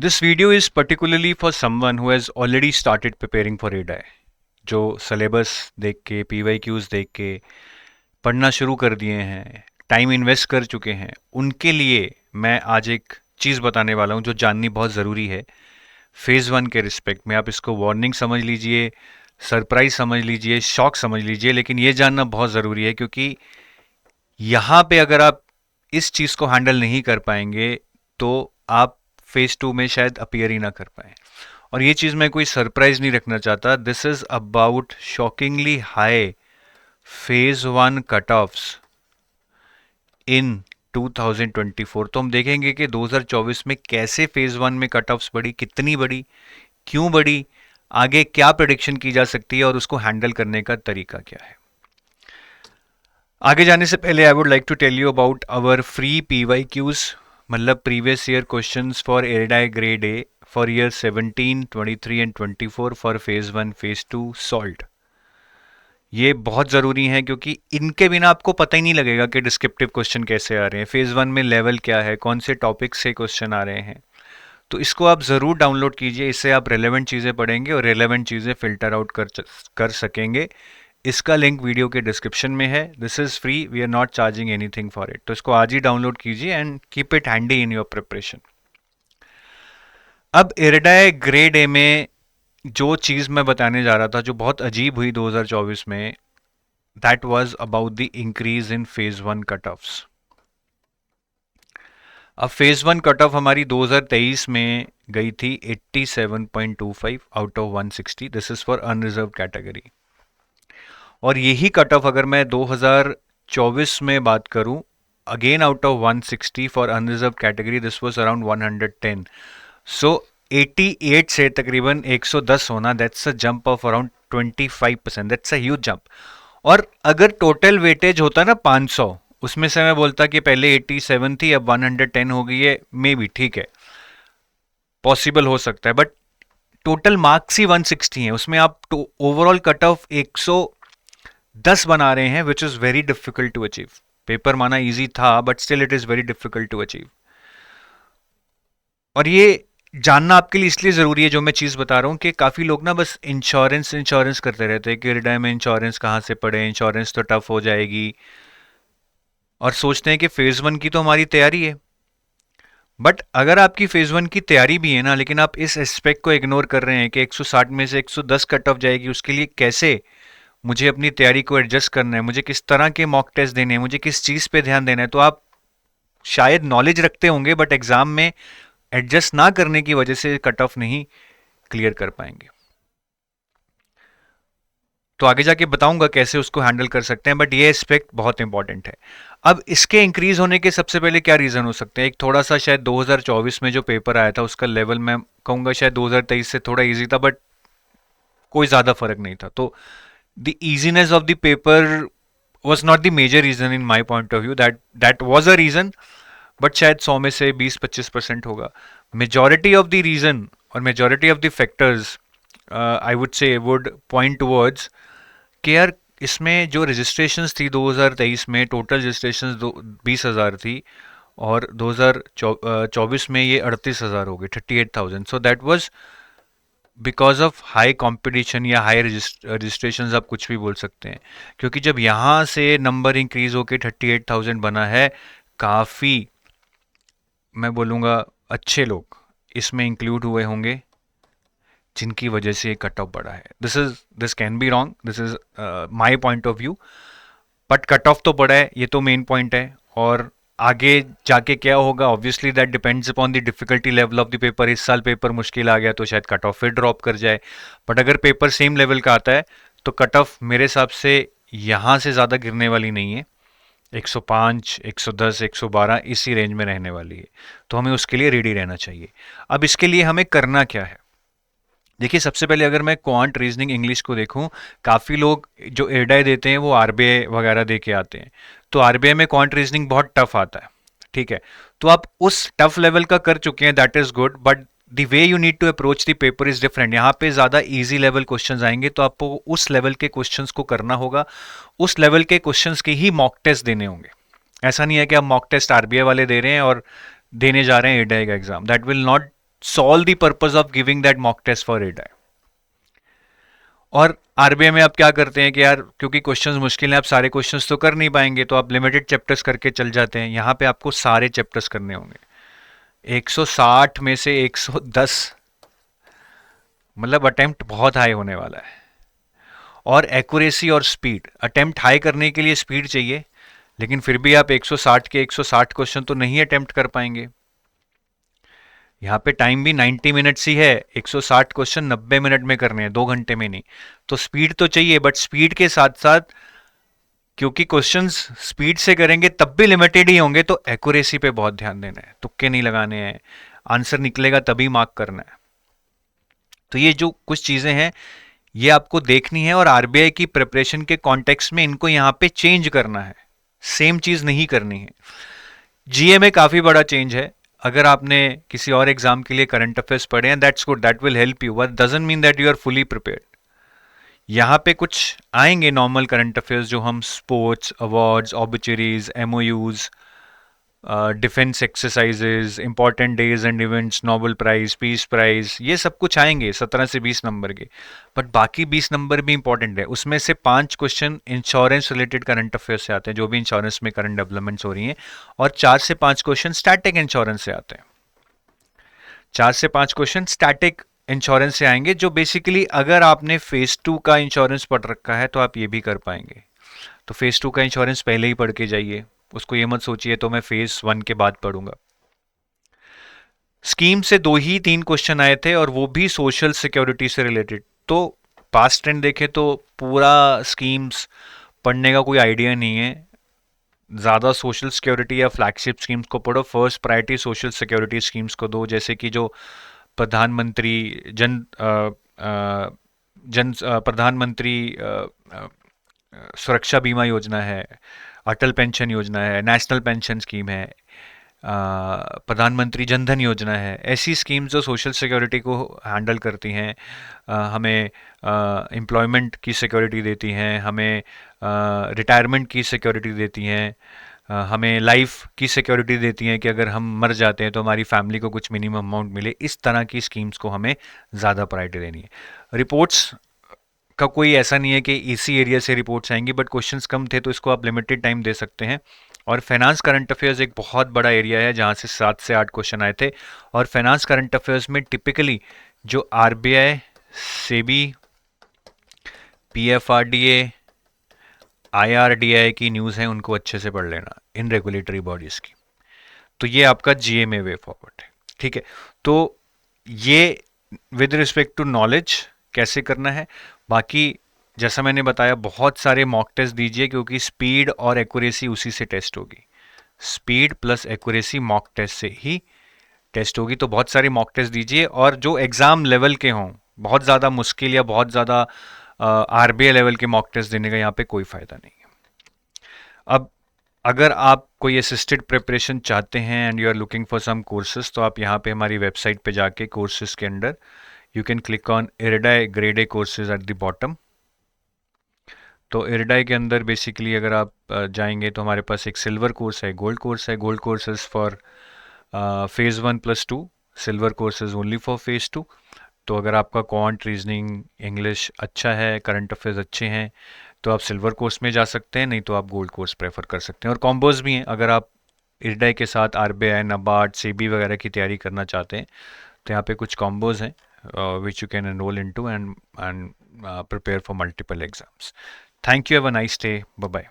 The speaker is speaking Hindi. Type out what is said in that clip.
This video is particularly for someone who has already started preparing for ADAI, जो सिलेबस देख के PYQs देख के पढ़ना शुरू कर दिए हैं, टाइम इन्वेस्ट कर चुके हैं। उनके लिए मैं आज एक चीज़ बताने वाला हूँ जो जाननी बहुत ज़रूरी है फेज़ 1 के रिस्पेक्ट में। आप इसको वार्निंग समझ लीजिए, सरप्राइज समझ लीजिए, शॉक समझ लीजिए, लेकिन ये जानना बहुत ज़रूरी है क्योंकि यहाँ पे अगर आप इस चीज़ को हैंडल नहीं कर पाएंगे तो आप फेज़ 2 में शायद अपीयर ही ना कर पाए। और ये चीज़ मैं कोई सरप्राइज नहीं रखना चाहता। This is about shockingly high phase 1 cut offs in 2024। तो हम देखेंगे कि 2024 में कैसे फेज़ 1 में कट ऑफ्स बढ़ी, कितनी बढ़ी, क्यों बढ़ी, आगे क्या प्रेडिक्शन की जा सकती है और उसको हैंडल करने का तरीका क्या है। आगे जाने से पहले I would like to tell you about our free PYQs, मतलब previous year questions for IRDAI grade A for year 17, 23 and 24 for phase 1, phase 2 solved. ये बहुत ज़रूरी है क्योंकि इनके बिना आपको पता ही नहीं लगेगा कि डिस्क्रिप्टिव क्वेश्चन कैसे आ रहे हैं, फेज़ 1 में लेवल क्या है, कौन से टॉपिक से क्वेश्चन आ रहे हैं। तो इसको आप ज़रूर डाउनलोड कीजिए, इससे आप रेलेवेंट चीज़ें पढ़ेंगे और रेलेवेंट चीज़ें फ़िल्टर आउट कर सकेंगे। इसका लिंक वीडियो के डिस्क्रिप्शन में है। This is free, we are not charging anything for it. तो इसको आज ही डाउनलोड कीजिए and keep it handy in your preparation. अब इरेडाई ग्रेड ए में जो चीज़ मैं बताने जा रहा था जो बहुत अजीब हुई 2024 में, that was about the increase in phase 1 cut offs. अब फेज 1 कट ऑफ हमारी 2023 में गई थी 87.25 out of 160। This is for unreserved category. और यही कट ऑफ अगर मैं 2024 में बात करूं, again out of 160 for unreserved category, this was around 110। So 88 से तकरीबन 110 होना, that's a jump of around 25%। That's a huge jump. और अगर टोटल वेटेज होता ना 500, उसमें से मैं बोलता कि पहले 87 थी अब 110 हो गई है, मे बी ठीक है, पॉसिबल हो सकता है, बट टोटल मार्क्स ही 160 हैं, उसमें आप ओवरऑल कट ऑफ 110 बना रहे हैं, which is very difficult to achieve. Paper माना इजी था but still it is very difficult to achieve. और ये जानना आपके लिए इसलिए ज़रूरी है जो मैं चीज़ बता रहा हूँ कि काफ़ी लोग ना बस इंश्योरेंस करते रहते हैं कि रिटायर में इंश्योरेंस कहाँ से पढ़े, इंश्योरेंस तो टफ हो जाएगी, और सोचते हैं कि फेज़ 1 की तो हमारी तैयारी है। बट अगर आपकी फेज़ 1 की तैयारी भी है ना, लेकिन आप इस एस्पेक्ट को इग्नोर कर रहे हैं कि 160 में से 110 कट ऑफ जाएगी, उसके लिए कैसे मुझे अपनी तैयारी को एडजस्ट करना है, मुझे किस तरह के मॉक टेस्ट देने हैं, मुझे किस चीज़ पे ध्यान देना है, तो आप शायद नॉलेज रखते होंगे बट एग्ज़ाम में एडजस्ट ना करने की वजह से कट ऑफ नहीं क्लियर कर पाएंगे। तो आगे जाके बताऊंगा कैसे उसको हैंडल कर सकते हैं, बट ये एस्पेक्ट बहुत इंपॉर्टेंट है। अब इसके इंक्रीज होने के सबसे पहले क्या रीज़न हो सकते हैं? एक थोड़ा सा शायद 2024 में जो पेपर आया था उसका लेवल मैं कहूँगा शायद 2023 से थोड़ा इजी था, बट कोई ज़्यादा फर्क नहीं था। तो the easiness of the paper was not the major reason in my point of view. That was a reason, but शायद 100 में से 20-25% होगा। मेजॉरिटी ऑफ द रीज़न और majority of the factors I would say would point towards कि यार इसमें जो रजिस्ट्रेशंस थी 2023 में, टोटल रजिस्ट्रेशंस 20,000 थी और 2024 में ये 38,000 हो गए, 38,000। So that was because of high competition या हाई रजिस्ट्रेशंस, आप कुछ भी बोल सकते हैं, क्योंकि जब यहाँ से नंबर इंक्रीज होके 38,000 बना है, काफ़ी मैं बोलूँगा अच्छे लोग इसमें इंक्लूड हुए होंगे जिनकी वजह से कट ऑफ बढ़ा है। This can be wrong, this is my point of view, but cut off तो बढ़ा है, ये तो मेन पॉइंट है। और आगे जाके क्या होगा, obviously that depends upon the difficulty level of the paper. इस साल पेपर मुश्किल आ गया तो शायद कट ऑफ फिर ड्रॉप कर जाए, बट अगर पेपर सेम लेवल का आता है तो कट ऑफ मेरे हिसाब से यहाँ से ज़्यादा गिरने वाली नहीं है। 105, 110, 112 इसी रेंज में रहने वाली है। तो हमें उसके लिए रेडी रहना चाहिए। अब इसके लिए हमें करना क्या है? देखिए, सबसे पहले अगर मैं क्वांट रीजनिंग इंग्लिश को देखूं, काफ़ी लोग जो एडाई देते हैं वो आरबीआई वगैरह दे के आते हैं, तो आरबीआई में क्वांट रीजनिंग बहुत टफ आता है, ठीक है। तो आप उस टफ लेवल का कर चुके हैं, that is good, but the way you need to approach the paper is different. यहाँ पे ज़्यादा इजी लेवल क्वेश्चंस आएंगे, तो आपको उस लेवल के क्वेश्चंस को करना होगा, उस लेवल के क्वेश्चंस के ही मॉक टेस्ट देने होंगे। ऐसा नहीं है कि आप मॉक टेस्ट आरबीआई वाले दे रहे हैं और देने जा रहे हैं एडाई का exam, that will not solve the purpose of giving that mock test for it. और आरबीआई में आप क्या करते हैं कि यार क्योंकि क्वेश्चंस मुश्किल हैं, आप सारे क्वेश्चंस तो कर नहीं पाएंगे, तो आप लिमिटेड चैप्टर्स करके चल जाते हैं। यहाँ पे आपको सारे चैप्टर्स करने होंगे, 160 में से 110, मतलब अटेम्प्ट बहुत हाई होने वाला है। और एक्यूरेसी और स्पीड, अटेम्प्ट हाई करने के लिए स्पीड चाहिए, लेकिन फिर भी आप 160 के 160 क्वेश्चन तो नहीं अटेम्प्ट कर पाएंगे। यहाँ पे टाइम भी 90 मिनट्स ही है, 160 क्वेश्चन 90 मिनट में करने हैं, 2 घंटे में नहीं। तो स्पीड तो चाहिए, बट स्पीड के साथ साथ क्योंकि क्वेश्चंस स्पीड से करेंगे तब भी लिमिटेड ही होंगे, तो एक्यूरेसी पे बहुत ध्यान देना है, तुक्के नहीं लगाने हैं, आंसर निकलेगा तभी मार्क करना है। तो ये जो कुछ चीजें हैं ये आपको देखनी है, और आरबीआई की प्रिपरेशन के कॉन्टेक्स्ट में इनको यहाँ पे चेंज करना है, सेम चीज नहीं करनी है। जीए में काफी बड़ा चेंज है। अगर आपने किसी और एग्जाम के लिए करंट अफेयर्स पढ़े हैं, that's good, that will help you, but doesn't mean that you are fully prepared. यहाँ पे कुछ आएंगे नॉर्मल करंट अफेयर्स जो हम sports, awards, obituaries, MOUs, defence exercises, important days and events, Nobel prize, peace prize, ये सब कुछ आएंगे 17 से 20 नंबर के। बट बाकी 20 नंबर भी इंपॉर्टेंट है। उसमें से 5 question insurance related current affairs से आते हैं, जो भी इंश्योरेंस में करंट डेवलपमेंट्स हो रही हैं, और 4 से 5 क्वेश्चन स्टैटिक इंश्योरेंस से आते हैं। 4 से 5 क्वेश्चन स्टैटिक इंश्योरेंस से आएंगे, जो बेसिकली अगर आपने फेज 2 का इंश्योरेंस पढ़ रखा है तो आप ये भी कर पाएंगे। तो फेज 2 का इंश्योरेंस पहले ही पढ़ के जाइए, उसको ये मत सोचिए तो मैं फेज 1 के बाद पढ़ूंगा। स्कीम से 2 ही 3 क्वेश्चन आए थे, और वो भी सोशल सिक्योरिटी से रिलेटेड। तो पास्ट ट्रेंड देखे तो पूरा स्कीम्स पढ़ने का कोई आइडिया नहीं है, ज़्यादा सोशल सिक्योरिटी या फ्लैगशिप स्कीम्स को पढ़ो, first priority social security schemes को दो, जैसे कि जो प्रधानमंत्री प्रधानमंत्री सुरक्षा बीमा योजना है, अटल पेंशन योजना है, नेशनल पेंशन स्कीम है, प्रधानमंत्री जनधन योजना है। ऐसी स्कीम्स जो सोशल सिक्योरिटी को हैंडल करती हैं, हमें एम्प्लॉयमेंट की सिक्योरिटी देती हैं, हमें रिटायरमेंट की सिक्योरिटी देती हैं, हमें लाइफ की सिक्योरिटी देती हैं कि अगर हम मर जाते हैं तो हमारी फैमिली को कुछ मिनिमम अमाउंट मिले। इस तरह की स्कीम्स को हमें ज़्यादा प्रायोरिटी देनी है। रिपोर्ट्स का कोई ऐसा नहीं है कि इसी एरिया से रिपोर्ट्स आएंगी, बट क्वेश्चंस कम थे तो इसको आप लिमिटेड टाइम दे सकते हैं। और फाइनेंस करंट अफेयर्स एक बहुत बड़ा एरिया है जहाँ से 7 से 8 क्वेश्चन आए थे। और फाइनेंस करंट अफेयर्स में टिपिकली जो आरबीआई, सेबी, पीएफआरडीए, आईआरडीआई की न्यूज़ है उनको अच्छे से पढ़ लेना, इन रेगुलेटरी बॉडीज़ की। तो ये आपका जीए में वे फॉरवर्ड है, ठीक है। तो ये विद रिस्पेक्ट टू नॉलेज कैसे करना है। बाकी जैसा मैंने बताया बहुत सारे मॉक टेस्ट दीजिए, क्योंकि स्पीड और एक्यूरेसी उसी से टेस्ट होगी। Speed plus accuracy mock test से ही टेस्ट होगी। तो बहुत सारे मॉक टेस्ट दीजिए, और जो एग्ज़ाम लेवल के हों, बहुत ज़्यादा मुश्किल या बहुत ज़्यादा आरबीआई लेवल के मॉक टेस्ट देने का यहाँ पे कोई फ़ायदा नहीं है। अब अगर आप कोई असिस्टेड प्रिपरेशन चाहते हैं and you are looking for some courses, तो आप यहाँ पे हमारी वेबसाइट पे जाके कोर्सेज के अंदर you can click on IRDAI grade A courses at the bottom. तो इरिडाई के अंदर बेसिकली अगर आप जाएंगे तो हमारे पास एक सिल्वर कोर्स है, गोल्ड कोर्स है। Gold courses for phase 1+2, silver courses only for phase 2। तो अगर आपका क्वांट, रीजनिंग, इंग्लिश अच्छा है, करंट अफेयर्स अच्छे हैं, तो आप सिल्वर कोर्स में जा सकते हैं, नहीं तो आप गोल्ड कोर्स प्रेफर कर सकते हैं। और कॉम्बोज भी हैं, अगर आप इरिडाई के साथ आरबीआई, नाबार्ड, सेबी वगैरह की तैयारी करना चाहते हैं तो यहाँ पे कुछ कॉम्बोज हैं which you can enroll into and prepare for multiple exams. Thank you, have a nice day, bye bye.